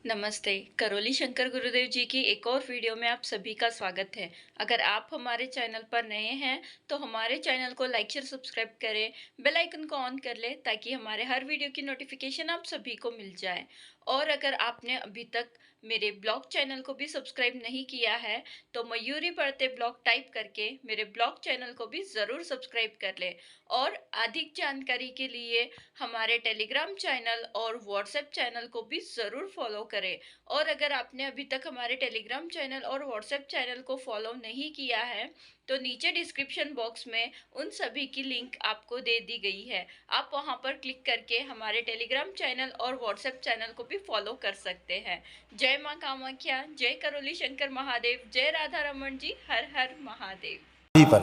नमस्ते। करौली शंकर गुरुदेव जी की एक और वीडियो में आप सभी का स्वागत है। अगर आप हमारे चैनल पर नए हैं तो हमारे चैनल को लाइक शेयर सब्सक्राइब करें, बेल आइकन को ऑन कर लें ताकि हमारे हर वीडियो की नोटिफिकेशन आप सभी को मिल जाए। और अगर आपने अभी तक मेरे ब्लॉग चैनल को भी सब्सक्राइब नहीं किया है तो मयूरी पढ़ते ब्लॉग टाइप करके मेरे ब्लॉग चैनल को भी ज़रूर सब्सक्राइब कर लें। और अधिक जानकारी के लिए हमारे टेलीग्राम चैनल और व्हाट्सएप चैनल को भी ज़रूर फॉलो करें। और अगर आपने अभी तक हमारे टेलीग्राम चैनल और व्हाट्सएप चैनल को फॉलो नहीं किया है तो नीचे डिस्क्रिप्शन बॉक्स में उन सभी की लिंक आपको दे दी गई है। आप वहां पर क्लिक करके हमारे टेलीग्राम चैनल और व्हाट्सएप चैनल को भी फॉलो कर सकते हैं। जय माँ कामाख्या, जय करौली शंकर महादेव, जय राधा रमन जी, हर हर महादेव। जी पर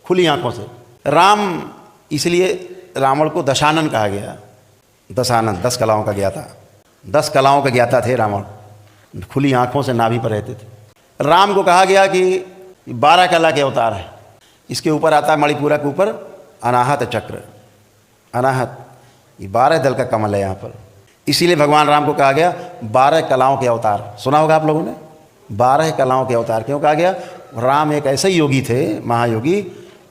खुली आंखों से राम, इसलिए रावण को दशानन कहा गया। दशानन 10 कलाओं का ज्ञाता, 10 कलाओं का ज्ञाता थे रावण। खुली आंखों से नाभि पर रहते थे। राम को कहा गया कि 12 कला के अवतार है। इसके ऊपर आता है मणिपुरा के ऊपर अनाहत चक्र। अनाहत ये 12 दल का कमल है यहाँ पर, इसीलिए भगवान राम को कहा गया 12 कलाओं के अवतार। सुना होगा आप लोगों ने, 12 कलाओं के अवतार क्यों कहा गया? राम एक ऐसे योगी थे, महायोगी,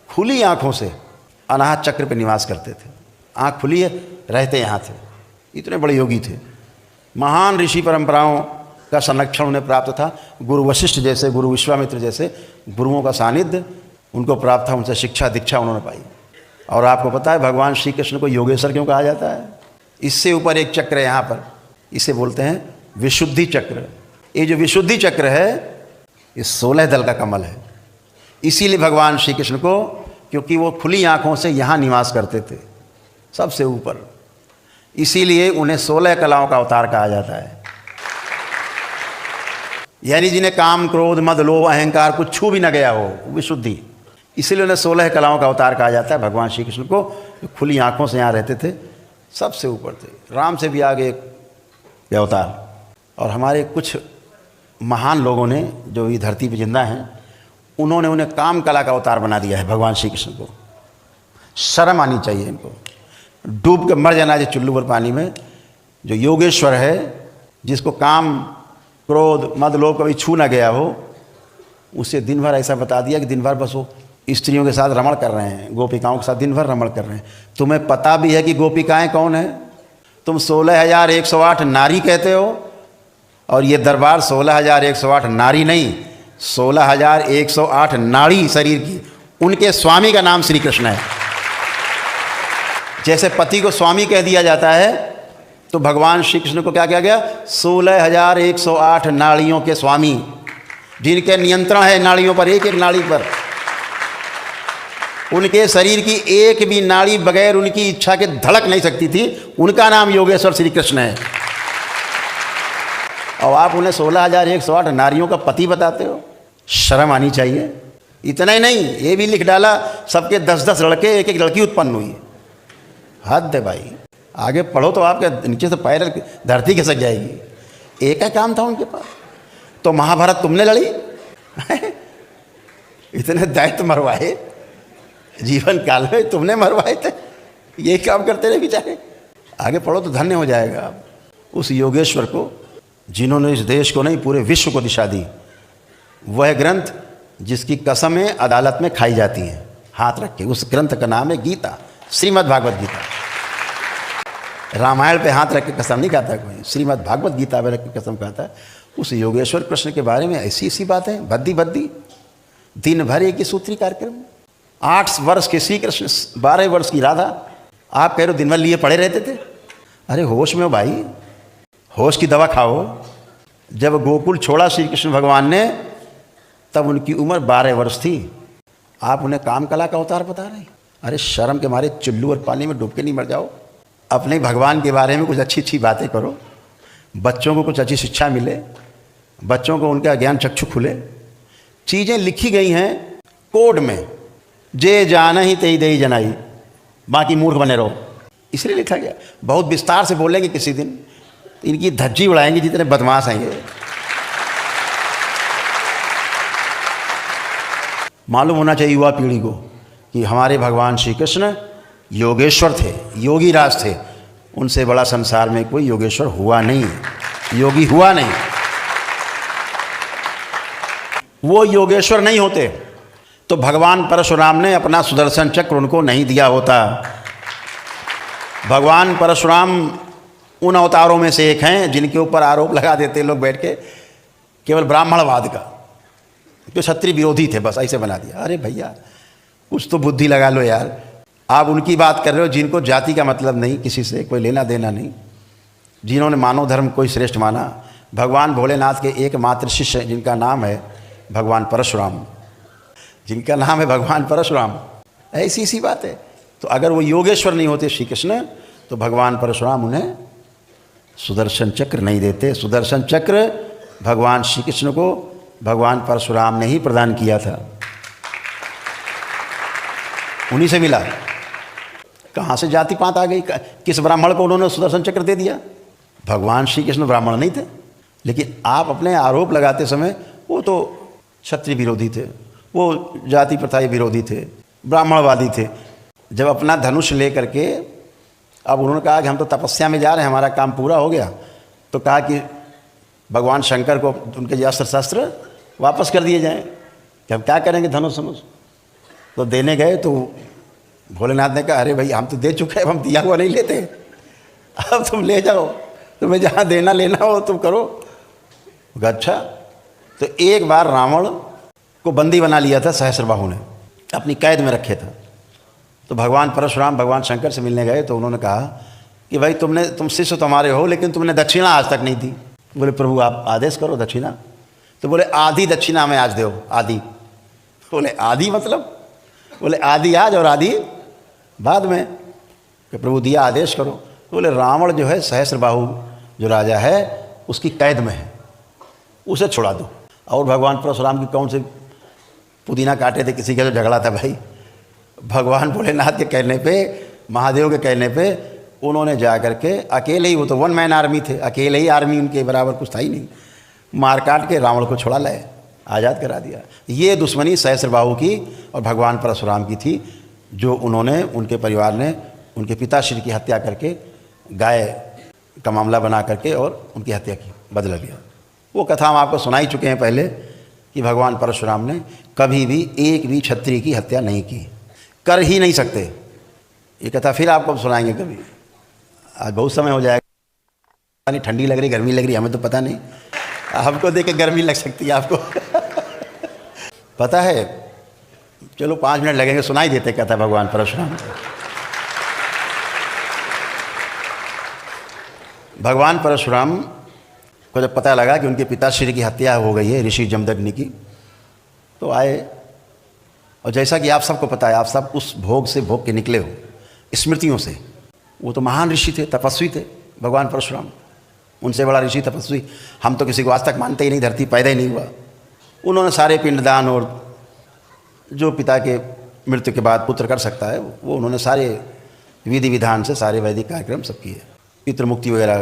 खुली आंखों से अनाहत चक्र पर निवास करते थे। आँख खुली है, रहते यहाँ थे। इतने बड़े योगी थे। महान ऋषि परंपराओं का संरक्षण उन्हें प्राप्त था। गुरु वशिष्ठ जैसे, गुरु विश्वामित्र जैसे गुरुओं का सानिध्य उनको प्राप्त था। उनसे शिक्षा दीक्षा उन्होंने पाई। और आपको पता है भगवान श्री कृष्ण को योगेश्वर क्यों कहा जाता है? इससे ऊपर एक चक्र है यहाँ पर, इसे बोलते हैं विशुद्धि चक्र। ये जो विशुद्धि चक्र है ये 16 दल का कमल है। इसीलिए भगवान श्री कृष्ण को, क्योंकि वो खुली आंखों से यहाँ निवास करते थे सबसे ऊपर, इसीलिए उन्हें 16 कलाओं का अवतार कहा जाता है। यानी जिन्हें काम, क्रोध, मद, लोभ, अहंकार कुछ छू भी न गया हो, विशुद्धि, इसीलिए उन्हें 16 कलाओं का अवतार कहा जाता है। भगवान श्री कृष्ण को जो खुली आंखों से यहाँ रहते थे, सबसे ऊपर थे। राम से भी आगे एक अवतार। और हमारे कुछ महान लोगों ने जो ये धरती पर जिंदा हैं, उन्होंने उन्हें काम कला का अवतार बना दिया है। भगवान श्री कृष्ण को शर्म आनी चाहिए इनको। डूब के मर जाना चाहिए चुल्लू भर पानी में। जो योगेश्वर है, जिसको काम, क्रोध, मद, लोभ कभी छू ना गया हो, उसे दिन भर ऐसा बता दिया कि दिन भर बस वो स्त्रियों के साथ रमण कर रहे हैं, गोपिकाओं के साथ दिन भर रमण कर रहे हैं। तुम्हें पता भी है कि गोपिकाएं कौन है? तुम 16,108 नारी कहते हो, और ये दरबार 16,108 नारी नहीं, 16,108 नाड़ी शरीर की। उनके स्वामी का नाम श्री कृष्ण है। जैसे पति को स्वामी कह दिया जाता है, तो भगवान श्री कृष्ण को क्या कहा गया? 16,108 नाड़ियों के स्वामी, जिनके नियंत्रण है नाड़ियों पर, एक एक नाड़ी पर। उनके शरीर की एक भी नाड़ी बगैर उनकी इच्छा के धड़क नहीं सकती थी। उनका नाम योगेश्वर श्री कृष्ण है। और आप उन्हें 16,108 नारियों का पति बताते हो? शर्म आनी चाहिए। इतना ही नहीं, ये भी लिख डाला सबके 10-10 लड़के, एक एक लड़की उत्पन्न हुई। हद है भाई। आगे पढ़ो तो आपके नीचे से पैर धरती खिसक जाएगी। एक ही काम था उनके पास। तो महाभारत तुमने लड़ी इतने दैत्य मरवाए जीवन काल में, तुमने मरवाए थे। यही काम करते रहे बेचारे। आगे पढ़ो तो धन्य हो जाएगा आप। उस योगेश्वर को, जिन्होंने इस देश को नहीं पूरे विश्व को दिशा दी, वह ग्रंथ जिसकी कसमें अदालत में खाई जाती हैं हाथ रख के, उस ग्रंथ का नाम है गीता, श्रीमद् भागवत गीता। रामायण पे हाथ रख के कसम नहीं खाता कोई, श्रीमद् भागवत गीता पे रख के कसम खाता है। उस योगेश्वर कृष्ण के बारे में ऐसी ऐसी बातें, भद्दी भद्दी, दिन भर एक ही सूत्री कार्यक्रम। 8 वर्ष के श्री कृष्ण, 12 वर्ष की राधा। आप कह रहे हो दिन भर लिए पड़े रहते थे? अरे होश में हो भाई, होश की दवा खाओ। जब गोकुल छोड़ा श्री कृष्ण भगवान ने, तब उनकी उम्र 12 वर्ष थी। आप उन्हें काम कला का अवतार बता रहे हैं? अरे शर्म के मारे चुल्लू और पानी में डूब के नहीं मर जाओ। अपने भगवान के बारे में कुछ अच्छी अच्छी बातें करो, बच्चों को कुछ अच्छी शिक्षा मिले, बच्चों को उनका ज्ञान चक्षु खुले। चीज़ें लिखी गई हैं कोड में, जे जान ही तेई दे जनाई, बाकी मूर्ख बने रहो, इसलिए लिखा गया। बहुत विस्तार से बोलेंगे किसी दिन, इनकी धज्जी उड़ाएंगे जितने बदमाश हैं ये। मालूम होना चाहिए युवा पीढ़ी को कि हमारे भगवान श्री कृष्ण योगेश्वर थे, योगी राज थे। उनसे बड़ा संसार में कोई योगेश्वर हुआ नहीं। योगी हुआ नहीं। वो योगेश्वर नहीं होते तो भगवान परशुराम ने अपना सुदर्शन चक्र उनको नहीं दिया होता। भगवान परशुराम उन अवतारों में से एक हैं जिनके ऊपर आरोप लगा देते लोग बैठ के केवल ब्राह्मणवाद का, जो क्षत्रिय विरोधी थे, बस ऐसे बना दिया। अरे भैया कुछ तो बुद्धि लगा लो यार। आप उनकी बात कर रहे हो जिनको जाति का मतलब नहीं, किसी से कोई लेना देना नहीं, जिन्होंने मानव धर्म को ही श्रेष्ठ माना। भगवान भोलेनाथ के एकमात्र शिष्य जिनका नाम है भगवान परशुराम, जिनका नाम है भगवान परशुराम, ऐसी सी बात है। तो अगर वो योगेश्वर नहीं होते श्री कृष्ण तो भगवान परशुराम उन्हें सुदर्शन चक्र नहीं देते। सुदर्शन चक्र भगवान श्री कृष्ण को भगवान परशुराम ने ही प्रदान किया था, उन्हीं से मिला। कहाँ से जाति पात आ गई? किस ब्राह्मण को उन्होंने सुदर्शन चक्र दे दिया? भगवान श्री कृष्ण ब्राह्मण नहीं थे, लेकिन आप अपने आरोप लगाते समय वो तो क्षत्रिय विरोधी थे, वो जाति प्रथा विरोधी थे, ब्राह्मणवादी थे। जब अपना धनुष ले करके अब उन्होंने कहा कि हम तो तपस्या में जा रहे हैं, हमारा काम पूरा हो गया, तो कहा कि भगवान शंकर को उनके अस्त्र शस्त्र वापस कर दिए जाएं कि हम क्या करेंगे धनुष धनुष। तो देने गए तो भोलेनाथ ने कहा अरे भाई हम तो दे चुके हैं, हम दिया हुआ नहीं लेते, अब तुम ले जाओ, तुम्हें जहाँ देना लेना हो तुम करो। अच्छा, तो एक बार रावण को बंदी बना लिया था सहस्रबाहु ने, अपनी कैद में रखे था। तो भगवान परशुराम भगवान शंकर से मिलने गए तो उन्होंने कहा कि भाई तुम शिष्य तो हमारे हो, लेकिन तुमने दक्षिणा आज तक नहीं दी। बोले प्रभु आप आदेश करो दक्षिणा। तो बोले आधी दक्षिणा में आज दो, आधी। बोले आधी मतलब? बोले आधी आज और आधी बाद में। कि प्रभु दिया आदेश करो। तो बोले रावण जो है सहस्रबाहु जो राजा है उसकी कैद में है, उसे छुड़ा दो। और भगवान परशुराम की कौन से पुदीना काटे थे, किसी का जो झगड़ा था भाई, भगवान भोलेनाथ के कहने पे, महादेव के कहने पे उन्होंने जा कर के अकेले ही, वो तो वन मैन आर्मी थे, अकेले ही आर्मी उनके बराबर कुछ था ही नहीं, मार काट के रावण को छुड़ा लाए, आज़ाद करा दिया। ये दुश्मनी सहस्रबाहु की और भगवान परशुराम की थी, जो उन्होंने, उनके परिवार ने उनके पिताश्री की हत्या करके गाय का मामला बना करके और उनकी हत्या की, बदला लिया। वो कथा हम आपको सुना ही चुके हैं पहले कि भगवान परशुराम ने कभी भी एक भी क्षत्रिय की हत्या नहीं की, कर ही नहीं सकते। ये कथा फिर आपको सुनाएंगे कभी, आज बहुत समय हो जाएगा। ठंडी लग रही, गर्मी लग रही, हमें तो पता नहीं, हमको देख के गर्मी लग सकती है आपको पता है। चलो 5 मिनट लगेंगे, सुनाई देते कथा भगवान परशुराम। भगवान परशुराम को जब पता लगा कि उनके पिताश्री की हत्या हो गई है ऋषि जमदग्नि की, तो आए। और जैसा कि आप सबको पता है, आप सब उस भोग से भोग के निकले हो, स्मृतियों से। वो तो महान ऋषि थे, तपस्वी थे भगवान परशुराम, उनसे बड़ा ऋषि तपस्वी हम तो किसी को आज तक मानते ही नहीं, धरती पैदा ही नहीं हुआ। उन्होंने सारे पिंडदान और जो पिता के मृत्यु के बाद पुत्र कर सकता है वो उन्होंने सारे विधि विधान से सारे वैदिक कार्यक्रम सब किए, पितृमुक्ति वगैरह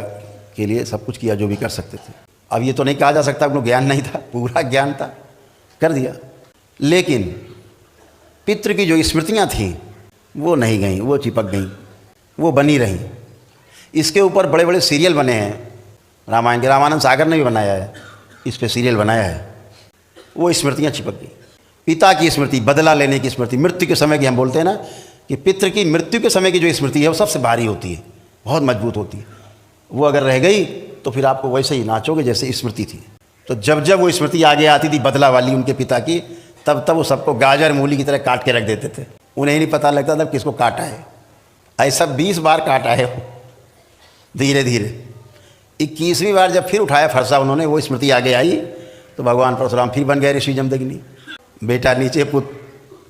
के लिए सब कुछ किया जो भी कर सकते थे। अब ये तो नहीं कहा जा सकता उनको ज्ञान नहीं था, पूरा ज्ञान था, कर दिया। लेकिन पितृ की जो स्मृतियाँ थीं वो नहीं गईं, वो चिपक गईं, वो बनी रहीं। इसके ऊपर बड़े बड़े सीरियल बने हैं, रामायण के रामानंद सागर ने भी बनाया है, इस पर सीरियल बनाया है। वो स्मृतियाँ चिपक गई, पिता की स्मृति, बदला लेने की स्मृति, मृत्यु के समय की, हम बोलते हैं ना कि पितृ की मृत्यु के समय की जो स्मृति है वो सबसे भारी होती है, बहुत मजबूत होती है। वो अगर रह गई तो फिर आपको वैसे ही नाचोगे जैसे स्मृति थी। तो जब जब वो स्मृति आगे आती थी बदला वाली उनके पिता की, तब तब वो सबको गाजर मूली की तरह काट के रख देते थे। उन्हें नहीं पता लगता था किसको काटा है। ऐसा 20 बार काटा है धीरे धीरे। 21वीं बार जब फिर उठाया फरसा उन्होंने, वो स्मृति आगे आई तो भगवान परशुराम फिर बन गए ऋषि जमदग्नि। बेटा नीचे, पुत्र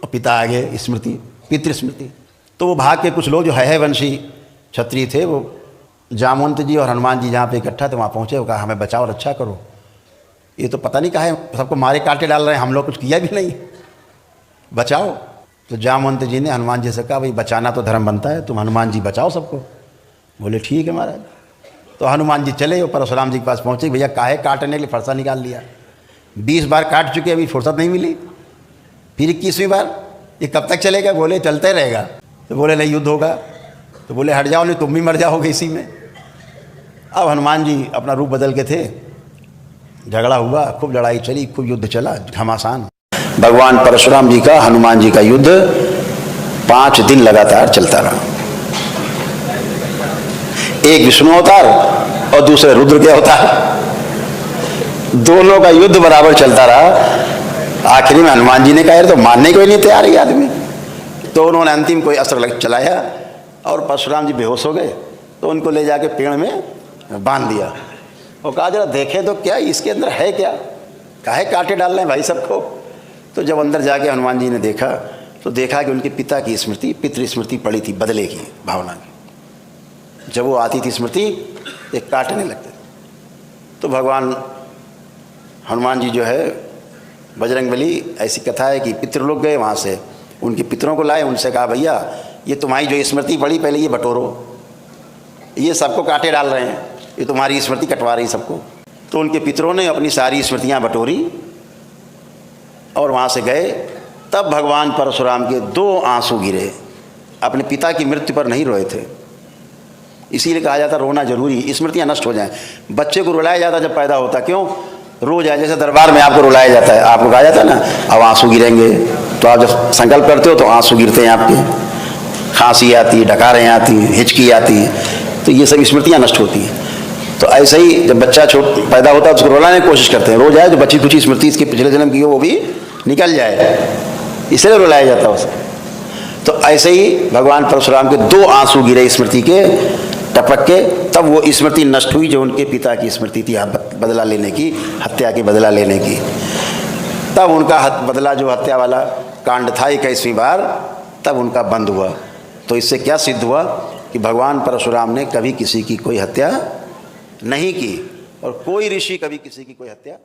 और पिता आगे, स्मृति, पितृस्मृति। तो वो भाग के कुछ लोग जो है वंशी क्षत्रिय थे, वो जामवंत जी और हनुमान जी जहाँ पे इकट्ठा थे वहाँ पहुँचे। वो कहा हमें बचाओ, रक्षा करो, ये तो पता नहीं कहा है, सबको मारे काटे डाल रहे हैं, हम लोग कुछ किया भी नहीं, बचाओ। तो जामवंत जी ने हनुमान जी से कहा भाई बचाना तो धर्म बनता है, तुम हनुमान जी बचाओ सबको। बोले ठीक है महाराज। तो हनुमान जी चले, वो परशुराम जी के पास पहुँचे, भैया काहे काटने के लिए फरसा निकाल लिया, 20 बार काट चुके, अभी फुर्सत नहीं मिली, फिर 21वीं बार, ये कब तक चलेगा? बोले चलते रहेगा। तो बोले नहीं, युद्ध होगा। तो बोले हट जाओ, नहीं तुम भी मर जाओगे इसी में। अब हनुमान जी अपना रूप बदल के थे, झगड़ा हुआ, खूब लड़ाई चली, खूब युद्ध चला, घमासान। भगवान परशुराम जी का हनुमान जी का युद्ध 5 दिन लगातार चलता रहा। एक विष्णु अवतार और दूसरे रुद्र के अवतार, दोनों का युद्ध बराबर चलता रहा। आखिरी में हनुमान जी ने कहा तो मानने को ही नहीं तैयार है आदमी, तो उन्होंने अंतिम कोई अस्त्र चलाया और परशुराम जी बेहोश हो गए। तो उनको ले जाके पेड़ में बांध दिया और कहा जरा देखें तो क्या इसके अंदर है क्या, काहे कांटे डाल रहे हैं भाई सबको। तो जब अंदर जाके हनुमान जी ने देखा तो देखा कि उनके पिता की स्मृति, पितृ स्मृति पड़ी थी, बदले की भावना की। जब वो आती थी स्मृति एक काटने लगते। तो भगवान हनुमान जी जो है बजरंगबली, ऐसी कथा है कि पितृ लोग गए वहाँ से, उनके पितरों को लाए, उनसे कहा भैया ये तुम्हारी जो स्मृति पड़ी पहले ये बटोरो, ये सबको कांटे डाल रहे हैं, ये तुम्हारी स्मृति कटवा रही सबको। तो उनके पितरों ने अपनी सारी स्मृतियाँ बटोरी और वहाँ से गए। तब भगवान परशुराम के 2 आंसू गिरे, अपने पिता की मृत्यु पर नहीं रोए थे। इसीलिए कहा जाता रोना जरूरी, स्मृतियाँ नष्ट हो जाएं। बच्चे को रुलाया जाता जब पैदा होता, क्यों रो जाए, जैसे दरबार में आपको रुलाया जाता है, आपको कहा जाता है ना अब आंसू गिरेंगे, तो आप जब संकल्प करते हो तो आंसू गिरते हैं आपके, खांसी आती है, डकारें आती हैं, हिचकी आती है, तो ये सब स्मृतियाँ नष्ट होती हैं। तो ऐसे ही जब बच्चा पैदा होता है उसको रुलाने की कोशिश करते हैं, रो जाए जो बच्ची कुछ स्मृति इसके पिछले जन्म की हो वो भी निकल जाए, इसलिए रुलाया जाता है उसे। तो ऐसे ही भगवान परशुराम के 2 आंसू गिरे स्मृति के टपक के, तब वो स्मृति नष्ट हुई जो उनके पिता की स्मृति थी बदला लेने की, हत्या की बदला लेने की। तब उनका बदला जो हत्या वाला कांड था 21वीं बार, तब उनका बंद हुआ। तो इससे क्या सिद्ध हुआ कि भगवान परशुराम ने कभी किसी की कोई हत्या नहीं की और कोई ऋषि कभी किसी की कोई हत्या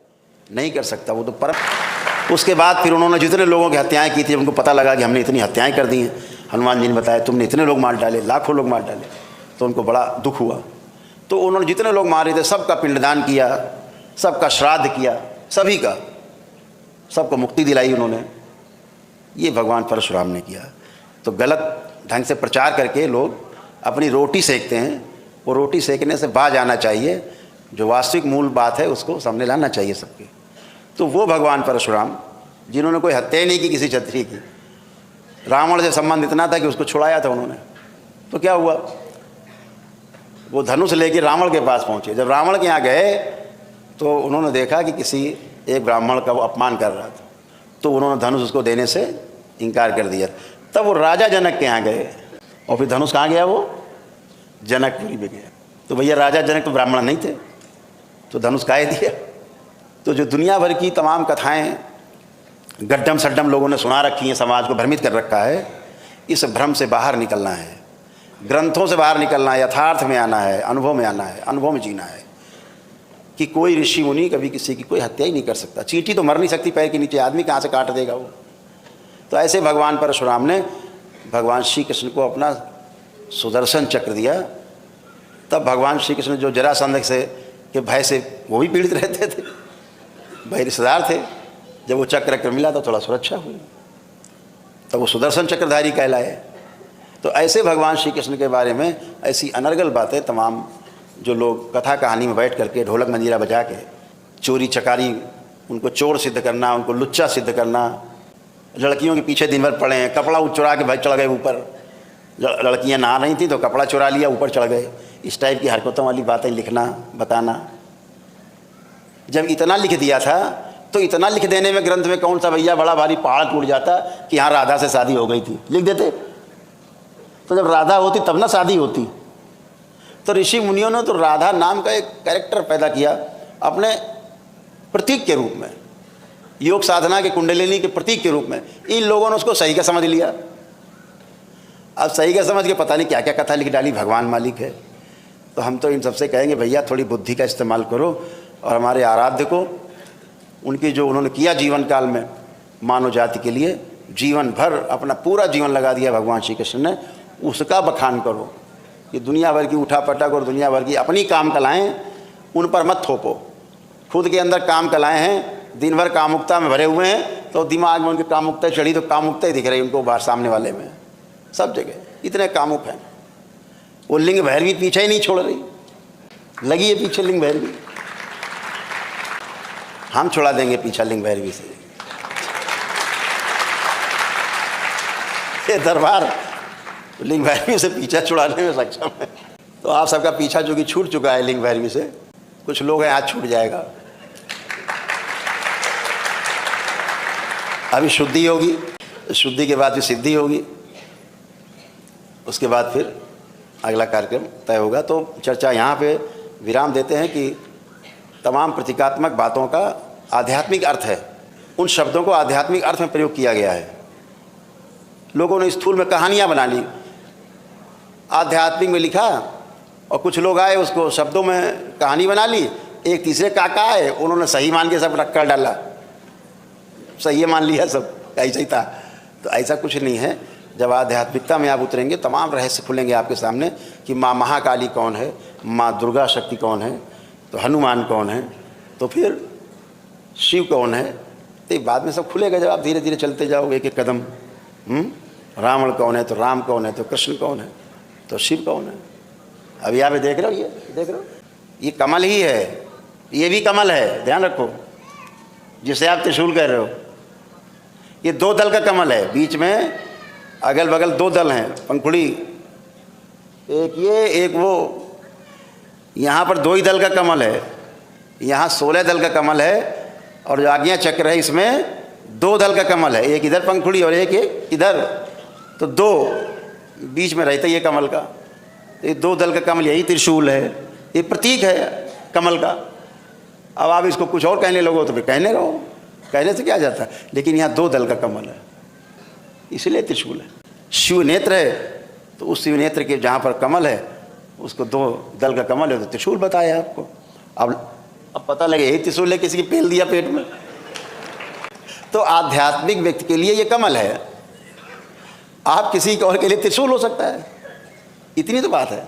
नहीं कर सकता, वो तो परम। उसके बाद फिर उन्होंने जितने लोगों की हत्याएं की थी, उनको पता लगा कि हमने इतनी हत्याएं कर दी हैं, हनुमान जी ने बताया तुमने इतने लोग मार डाले, लाखों लोग मार डाले, तो उनको बड़ा दुख हुआ। तो उन्होंने जितने लोग मारे थे सबका पिंडदान किया, सबका श्राद्ध किया, सभी का, सबको मुक्ति दिलाई उन्होंने। ये भगवान परशुराम ने किया। तो गलत ढंग से प्रचार करके लोग अपनी रोटी सेकते हैं, वो रोटी सेकने से बाज आना चाहिए, जो वास्तविक मूल बात है उसको सामने लाना चाहिए सबके। तो वो भगवान परशुराम जिन्होंने कोई हत्या ही नहीं की किसी क्षत्रिय की, रावण से संबंध इतना था कि उसको छुड़ाया था उन्होंने। तो क्या हुआ, वो धनुष लेके रावण के पास पहुँचे। जब रावण के यहाँ गए तो उन्होंने देखा कि किसी एक ब्राह्मण का वो अपमान कर रहा था, तो उन्होंने धनुष उसको देने से इनकार कर दिया। तब वो राजा जनक के यहाँ गए और फिर धनुष कहाँ गया, वो जनकपुरी में गया। तो भैया राजा जनक तो ब्राह्मण नहीं थे, तो धनुष काहे दिया। तो जो दुनिया भर की तमाम कथाएं गड्ढम सड्डम लोगों ने सुना रखी हैं, समाज को भ्रमित कर रखा है, इस भ्रम से बाहर निकलना है, ग्रंथों से बाहर निकलना है, यथार्थ में आना है, अनुभव में आना है, अनुभव में जीना है कि कोई ऋषि मुनि कभी किसी की कोई हत्या ही नहीं कर सकता। चींटी तो मर नहीं सकती पैर के नीचे, आदमी कहाँ से काट देगा वो। तो ऐसे भगवान परशुराम ने भगवान श्री कृष्ण को अपना सुदर्शन चक्र दिया। तब भगवान श्री कृष्ण जो जरासंध से के भय से वो भी पीड़ित रहते थे, भाई रिश्तेदार थे, जब वो चक्र मिला तो थोड़ा सुरक्षा हुई, तब वो सुदर्शन चक्रधारी कहलाए। तो ऐसे भगवान श्री कृष्ण के बारे में ऐसी अनर्गल बातें तमाम जो लोग कथा कहानी में बैठ करके ढोलक मंजीरा बजा के चोरी चकारी, उनको चोर सिद्ध करना, उनको लुच्चा सिद्ध करना, लड़कियों के पीछे दिन भर पड़े हैं, कपड़ा चुरा के भाई चढ़ गए ऊपर, लड़कियां नहा रही थी तो कपड़ा चुरा लिया ऊपर चढ़ गए, इस टाइप की हरकतों वाली बातें लिखना बताना। जब इतना लिख दिया था तो इतना लिख देने में ग्रंथ में कौन सा भैया बड़ा भारी पहाड़ टूट जाता कि हाँ राधा से शादी हो गई थी, लिख देते। तो जब राधा होती तब ना शादी होती। तो ऋषि मुनियों ने तो राधा नाम का एक कैरेक्टर पैदा किया अपने प्रतीक के रूप में, योग साधना के कुंडलिनी के प्रतीक के रूप में। इन लोगों ने उसको सही का समझ लिया। अब सही का समझ के पता नहीं क्या क्या कथा लिख डाली, भगवान मालिक है। तो हम तो इन सबसे कहेंगे भैया थोड़ी बुद्धि का इस्तेमाल करो और हमारे आराध्य को, उनकी जो उन्होंने किया जीवन काल में मानव जाति के लिए, जीवन भर अपना पूरा जीवन लगा दिया भगवान श्री कृष्ण ने, उसका बखान करो। कि दुनिया भर की उठापटक और दुनिया भर की अपनी काम कलाएं उन पर मत थोपो। खुद के अंदर काम कलाएं हैं, दिन भर कामुकता में भरे हुए हैं, तो दिमाग में उनकी कामुकता चढ़ी तो कामुकता ही दिख रही उनको बाहर सामने वाले में, सब जगह इतने कामुक हैं। वो लिंग भैर भी पीछे ही नहीं छोड़ रही। लगी है पीछे लिंग भैरवी, हम छुड़ा देंगे पीछा लिंग भैरवी से। ये दरबार लिंग भैरवी से पीछा छुड़ाने में सक्षम है। तो आप सबका पीछा जो कि छूट चुका है लिंग भैरवी से, कुछ लोग हैं आज छूट जाएगा। अभी शुद्धि होगी, शुद्धि के बाद फिर सिद्धि होगी, उसके बाद फिर अगला कार्यक्रम तय होगा। तो चर्चा यहाँ पे विराम देते हैं कि तमाम प्रतीकात्मक बातों का आध्यात्मिक अर्थ है, उन शब्दों को आध्यात्मिक अर्थ में प्रयोग किया गया है। लोगों ने स्थूल में कहानियाँ बना ली, आध्यात्मिक में लिखा, और कुछ लोग आए उसको शब्दों में कहानी बना ली। एक तीसरे काका आए, उन्होंने सही मान के सब रख कर डाला, सही मान लिया, सब ऐसा ही था। तो ऐसा कुछ नहीं है। जब आध्यात्मिकता में आप उतरेंगे तमाम रहस्य खुलेंगे आपके सामने कि माँ महाकाली कौन है, माँ दुर्गा शक्ति कौन है, तो हनुमान कौन है, तो फिर शिव कौन है। तो बाद में सब खुलेगा जब आप धीरे धीरे चलते जाओगे एक एक कदम। रावण कौन है, तो राम कौन है, तो कृष्ण कौन है, तो शिव कौन है। अभी यहाँ पे देख रहे हो, ये देख रहे हो, ये कमल ही है, ये भी कमल है, ध्यान रखो, जिसे आप त्रिशूल कह रहे हो। ये 2 दल का कमल है, बीच में अगल बगल 2 दल हैं, पंखुड़ी, एक ये एक वो। यहाँ पर 2 ही दल का कमल है, यहाँ 16 दल का कमल है, और जो आज्ञा चक्र है इसमें 2 दल का कमल है, एक इधर पंखुड़ी और एक इधर, तो 2 बीच में रहता है ये कमल का। तो ये 2 दल का कमल यही त्रिशूल है, ये प्रतीक है कमल का। अब आप इसको कुछ और कहने लगो तो फिर कहने रहो, कहने से क्या जाता है, लेकिन यहाँ 2 दल का कमल है, इसलिए त्रिशूल है। शिव नेत्र है, तो उस शिव नेत्र के जहाँ पर कमल है उसको 2 दल का कमल है, तो त्रिशूल बताया आपको। अब पता लगे यही त्रिशूल है, किसी की पेल दिया पेट में। तो आध्यात्मिक व्यक्ति के लिए ये कमल है, आप किसी और के लिए त्रिशूल हो सकता है, इतनी तो बात है।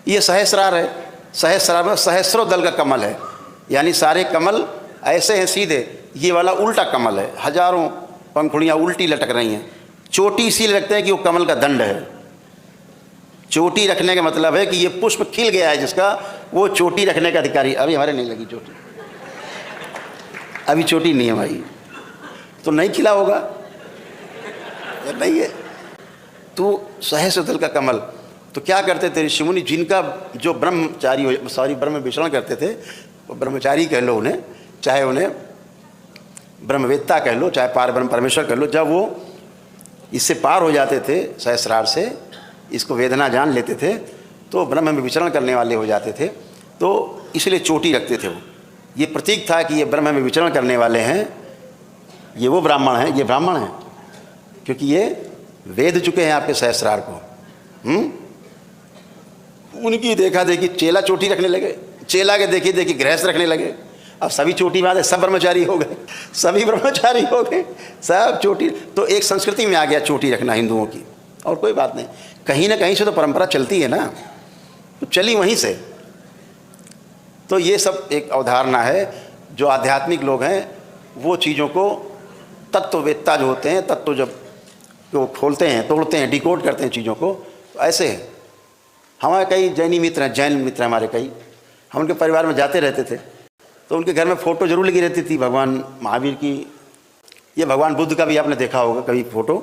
ये सहस्रार है, सहस्रार में सहस्रों दल का कमल है, यानी सारे कमल ऐसे हैं सीधे, ये वाला उल्टा कमल है, हजारों पंखुड़ियाँ उल्टी लटक रही हैं। चोटी इसीलिए रखते हैं कि वो कमल का दंड है। चोटी रखने का मतलब है कि ये पुष्प खिल गया है जिसका, वो चोटी रखने का अधिकारी। अभी हमारे नहीं लगी चोटी, अभी चोटी नहीं है भाई, तो नहीं खिला होगा, नहीं है। तो सहस्र दल का कमल। तो क्या करते थे ऋषि मुनि, जिनका जो ब्रह्मचारी ब्रह्म विचरण करते थे, वो ब्रह्मचारी कह लो उन्हें, चाहे उन्हें ब्रह्मवेत्ता कह लो, चाहे पार ब्रह्म परमेश्वर कह लो, जब वो इससे पार हो जाते थे, सहस्रार से इसको वेदना जान लेते थे, तो ब्रह्म में विचरण करने वाले हो जाते थे। तो इसलिए चोटी रखते थे वो, ये प्रतीक था कि ये ब्रह्म में विचरण करने वाले हैं, ये वो ब्राह्मण हैं, ये ब्राह्मण हैं, क्योंकि ये वेद चुके हैं आपके सहस्रार को। उनकी देखा देखी चेला चोटी रखने लगे, चेला के देखी देखी गृहस्थ रखने लगे। अब सभी चोटी बात है, सब ब्रह्मचारी हो गए, सभी ब्रह्मचारी हो गए, सब चोटी। तो एक संस्कृति में आ गया चोटी रखना हिंदुओं की, और कोई बात नहीं, कहीं ना कहीं से तो परंपरा चलती है ना, तो चली वहीं से। तो ये सब एक अवधारणा है। जो आध्यात्मिक लोग हैं वो चीज़ों को, तत्ववेत्ता जो होते हैं, तत्व जब वो खोलते हैं, तोड़ते हैं, डिकोड करते हैं चीज़ों को, तो ऐसे है। हमारे कई जैनी मित्र हैं, जैन मित्र हमारे कई, हम उनके परिवार में जाते रहते थे, तो उनके घर में फ़ोटो जरूर लगी रहती थी भगवान महावीर की। ये भगवान बुद्ध का भी आपने देखा होगा कभी फ़ोटो,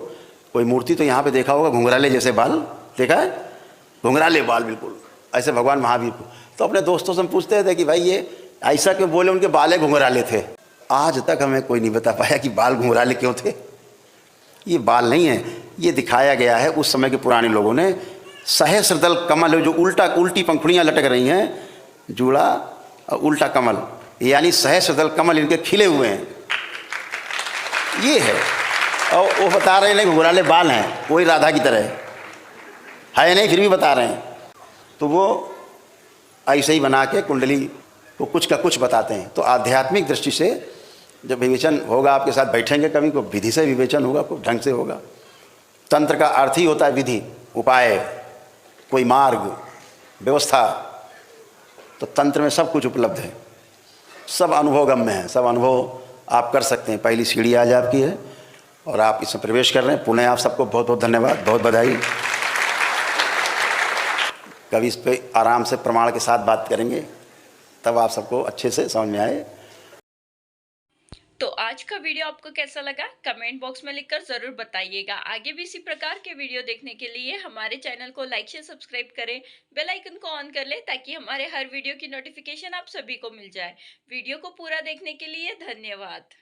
कोई मूर्ति तो यहाँ पे देखा होगा, घुंघराले जैसे बाल, देखा है, घुंघराले बाल बिल्कुल ऐसे भगवान महावीर को। तो अपने दोस्तों से हम पूछते थे कि भाई ये ऐसा क्यों बोले, उनके बाल घुंघराले थे। आज तक हमें कोई नहीं बता पाया कि बाल घुंघराले क्यों थे। ये बाल नहीं है, ये दिखाया गया है उस समय के पुराने लोगों ने। सहस्रदल कमल जो उल्टी पंखुड़ियाँ लटक रही हैं, जूड़ा और उल्टा कमल, यानी सहस्रदल कमल इनके खिले हुए हैं, ये है। और वो बता रहे हैं नहीं घुंघराले बाल हैं, वही राधा की तरह है नहीं, फिर भी बता रहे हैं। तो वो ऐसे ही बना के कुंडली को कुछ का कुछ बताते हैं। तो आध्यात्मिक दृष्टि से जब विवेचन होगा, आपके साथ बैठेंगे कभी, को विधि से विवेचन होगा, को ढंग से होगा। तंत्र का अर्थ ही होता है विधि, उपाय, कोई मार्ग, व्यवस्था। तो तंत्र में सब कुछ उपलब्ध है, सब अनुभवगम्य है, सब अनुभव आप कर सकते हैं। पहली सीढ़ी आज आपकी है और आप इसमें प्रवेश कर रहे हैं। पुनः आप सबको बहुत बहुत धन्यवाद, बहुत बधाई। कभी इस पे आराम से प्रमाण के साथ बात करेंगे, तब आप सबको अच्छे से समझ में आए। तो आज का वीडियो आपको कैसा लगा कमेंट बॉक्स में लिखकर जरूर बताइएगा। आगे भी इसी प्रकार के वीडियो देखने के लिए हमारे चैनल को लाइक शेयर सब्सक्राइब करें, बेल आइकन को ऑन कर ले ताकि हमारे हर वीडियो की नोटिफिकेशन आप सभी को मिल जाए। वीडियो को पूरा देखने के लिए धन्यवाद।